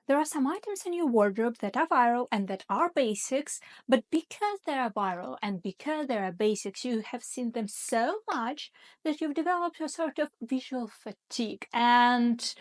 There are some items in your wardrobe that are viral and that are basics, but because they are viral and because they are basics, you have seen them so much that you've developed a sort of visual fatigue. And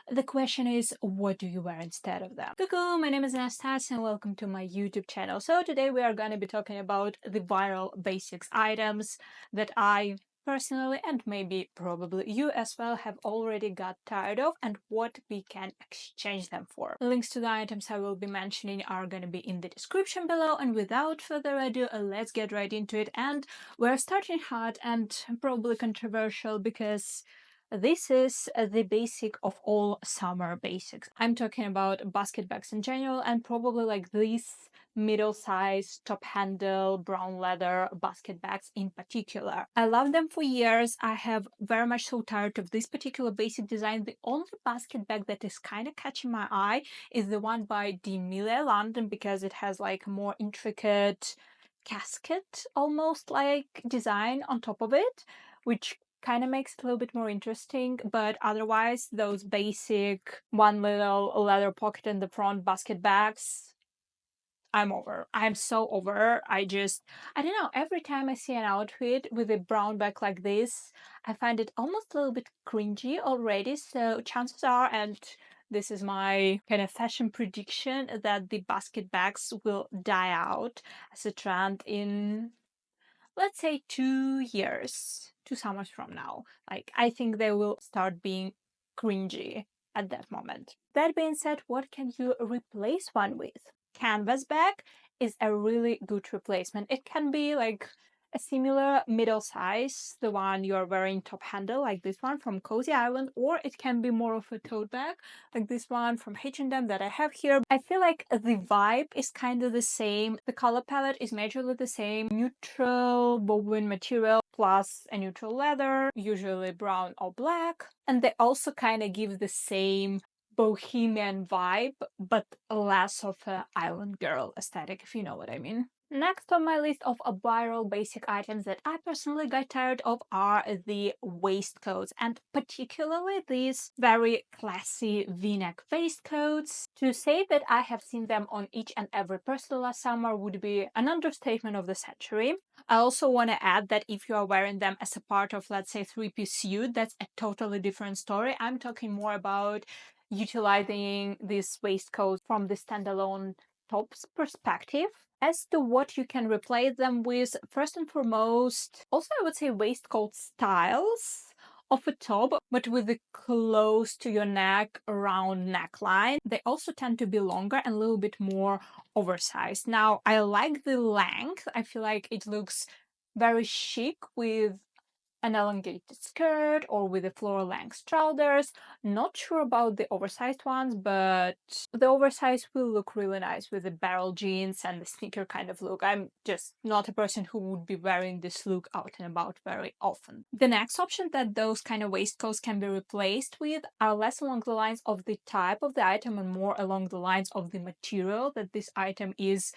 the question is, what do you wear instead of them? Cuckoo, my name is Anastasia and welcome to my YouTube channel. So today we are going to be talking about the viral basics items that I personally, and maybe probably you as well, have already got tired of and what we can exchange them for. Links to the items I will be mentioning are going to be in the description below, and without further ado, let's get right into it. And we're starting hot and probably controversial because this is the basic of all summer basics. I'm talking about basket bags in general, and probably like these middle-sized top handle brown leather basket bags in particular. I love them for years. I have very much so tired of this particular basic design. The only basket bag that is kind of catching my eye is the one by Mille London, because it has like a more intricate casket almost like design on top of it, which kind of makes it a little bit more interesting. But otherwise, those basic one little leather pocket in the front basket bags, I'm over. I'm so over. I don't know, every time I see an outfit with a brown bag like this, I find it almost a little bit cringy already. So chances are, and this is my kind of fashion prediction, that the basket bags will die out as a trend in, let's say, 2 years, 2 summers from now. Like, I think they will start being cringy at that moment. That being said, what can you replace one with? Canvas bag is a really good replacement. It can be like a similar middle size, the one you're wearing top handle, like this one from Cosy Island, or it can be more of a tote bag, like this one from H&M that I have here. I feel like the vibe is kind of the same. The color palette is majorly the same. Neutral woven material plus a neutral leather, usually brown or black. And they also kind of give the same bohemian vibe, but less of a island girl aesthetic, if you know what I mean. Next on my list of viral basic items that I personally got tired of are the waistcoats, and particularly these very classy v-neck waistcoats. To say that I have seen them on each and every person last summer would be an understatement of the century. I also want to add that if you are wearing them as a part of, let's say, three-piece suit, that's a totally different story. I'm talking more about utilizing this waistcoat from the standalone tops perspective. As to what you can replace them with, first and foremost, also I would say waistcoat styles of a top, but with a close to your neck round neckline. They also tend to be longer and a little bit more oversized. Now, I like the length. I feel like it looks very chic with an elongated skirt or with the floor length trousers. Not sure about the oversized ones, but the oversized will look really nice with the barrel jeans and the sneaker kind of look. I'm just not a person who would be wearing this look out and about very often. The next option that those kind of waistcoats can be replaced with are less along the lines of the type of the item and more along the lines of the material that this item is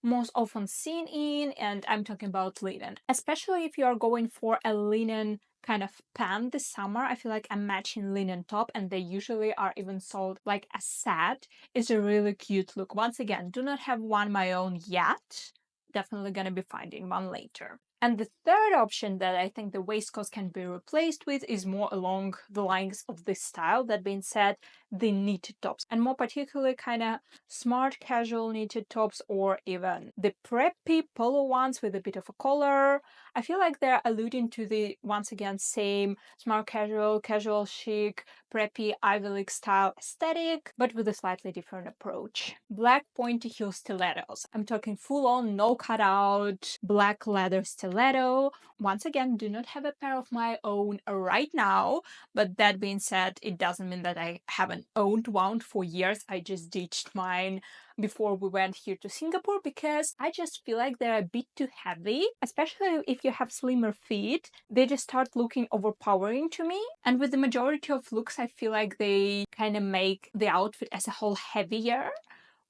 most often seen in, and I'm talking about linen. Especially if you are going for a linen kind of pant this summer, I feel like a matching linen top, and they usually are even sold like a set, is a really cute look. Once again, do not have one my own yet. Definitely gonna be finding one later. And the third option that I think the waistcoats can be replaced with is more along the lines of this style. That being said, the knitted tops, and more particularly kind of smart casual knitted tops, or even the preppy polo ones with a bit of a collar. I feel like they're alluding to the, once again, same smart casual, casual chic, preppy Ivy League style aesthetic, but with a slightly different approach. Black pointy heel stilettos. I'm talking full on, no cutout, black leather stiletto. Once again, do not have a pair of my own right now, but that being said, it doesn't mean that I haven't owned one for years. I just ditched mine before we went here to Singapore because I just feel like they're a bit too heavy, especially if you have slimmer feet. They just start looking overpowering to me, and with the majority of looks I feel like they kind of make the outfit as a whole heavier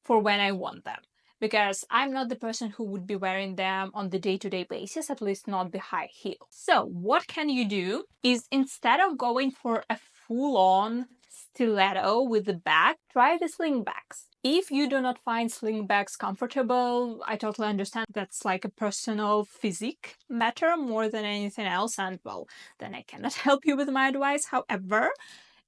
for when I want them, because I'm not the person who would be wearing them on the day-to-day basis, at least not the high heel. So what can you do is, instead of going for a full-on stiletto with the bag, try the sling bags. If you do not find sling bags comfortable, I totally understand. That's like a personal physique matter more than anything else, and well, then I cannot help you with my advice. However,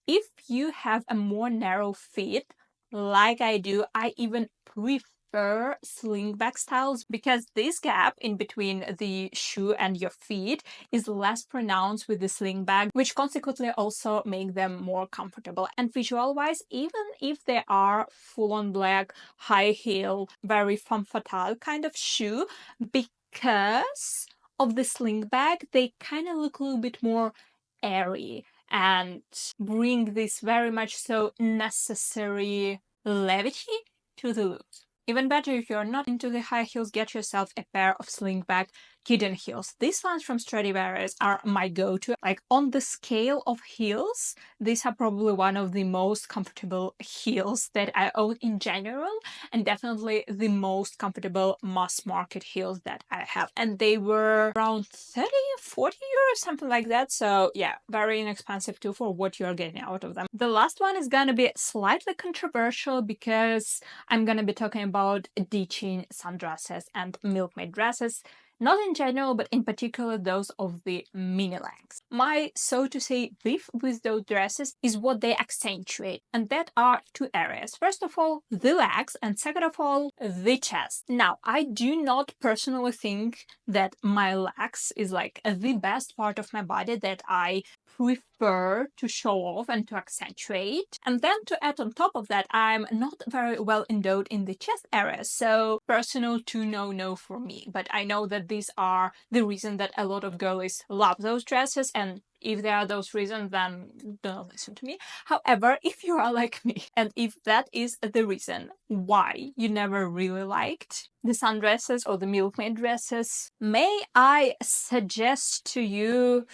if you have a more narrow fit, like I do, I even prefer slingback styles because this gap in between the shoe and your feet is less pronounced with the sling bag, which consequently also make them more comfortable. And visual wise, even if they are full on black, high heel, very femme fatale kind of shoe, because of the sling bag, they kind of look a little bit more airy and bring this very much so necessary levity to the look. Even better, if you're not into the high heels, get yourself a pair of slingback kitten heels. These ones from Stradivarius are my go-to. Like, on the scale of heels, these are probably one of the most comfortable heels that I own in general, and definitely the most comfortable mass market heels that I have. And they were around 30, 40 euros, something like that. So yeah, very inexpensive too for what you're getting out of them. The last one is gonna be slightly controversial because I'm gonna be talking about ditching sundresses and milkmaid dresses. Not in general, but in particular those of the mini legs. My, so to say, beef with those dresses is what they accentuate, and that are two areas. First of all, the legs, and second of all, the chest. Now, I do not personally think that my legs is like the best part of my body that I prefer to show off and to accentuate. And then to add on top of that, I'm not very well endowed in the chest area, so personal to no for me. But I know that these are the reason that a lot of girlies love those dresses, and if there are those reasons, then don't listen to me. However, if you are like me, and if that is the reason why you never really liked the sundresses or the milkmaid dresses, may I suggest to you,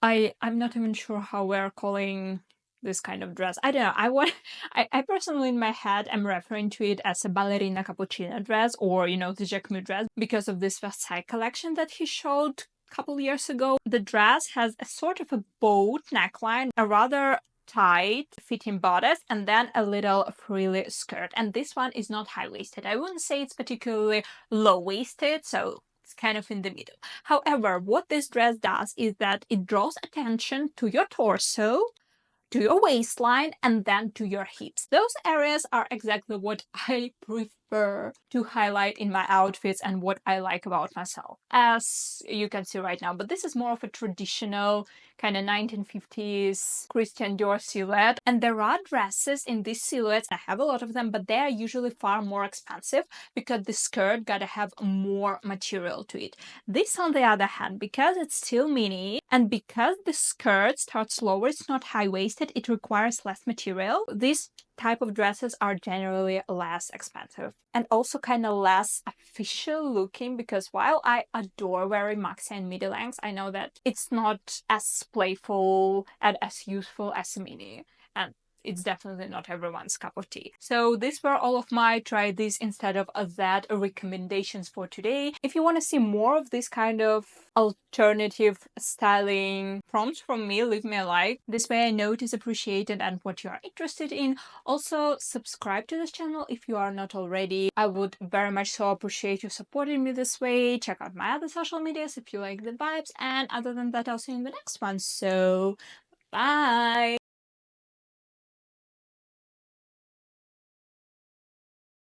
I'm not even sure how we're calling this kind of dress. I don't know. I personally in my head am referring to it as a ballerina cappuccino dress, or the Jacquemus dress, because of this Versailles collection that he showed a couple years ago. The dress has a sort of a boat neckline, a rather tight fitting bodice, and then a little frilly skirt. And this one is not high-waisted. I wouldn't say it's particularly low-waisted, so it's kind of in the middle. However, what this dress does is that it draws attention to your torso, to your waistline, and then to your hips. Those areas are exactly what I prefer to highlight in my outfits and what I like about myself, as you can see right now. But this is more of a traditional kind of 1950s Christian Dior silhouette. And there are dresses in these silhouettes. I have a lot of them, but they are usually far more expensive because the skirt gotta have more material to it. This, on the other hand, because it's still mini and because the skirt starts lower, it's not high-waisted, it requires less material. These type of dresses are generally less expensive and also kind of less official looking, because while I adore wearing maxi and midi lengths, I know that it's not as playful and as useful as a mini, and it's definitely not everyone's cup of tea. So these were all of my try this instead of that recommendations for today. If you want to see more of this kind of alternative styling prompts from me, leave me a like. This way I know it is appreciated and what you are interested in. Also, subscribe to this channel if you are not already. I would very much so appreciate you supporting me this way. Check out my other social medias if you like the vibes. And other than that, I'll see you in the next one. So, bye!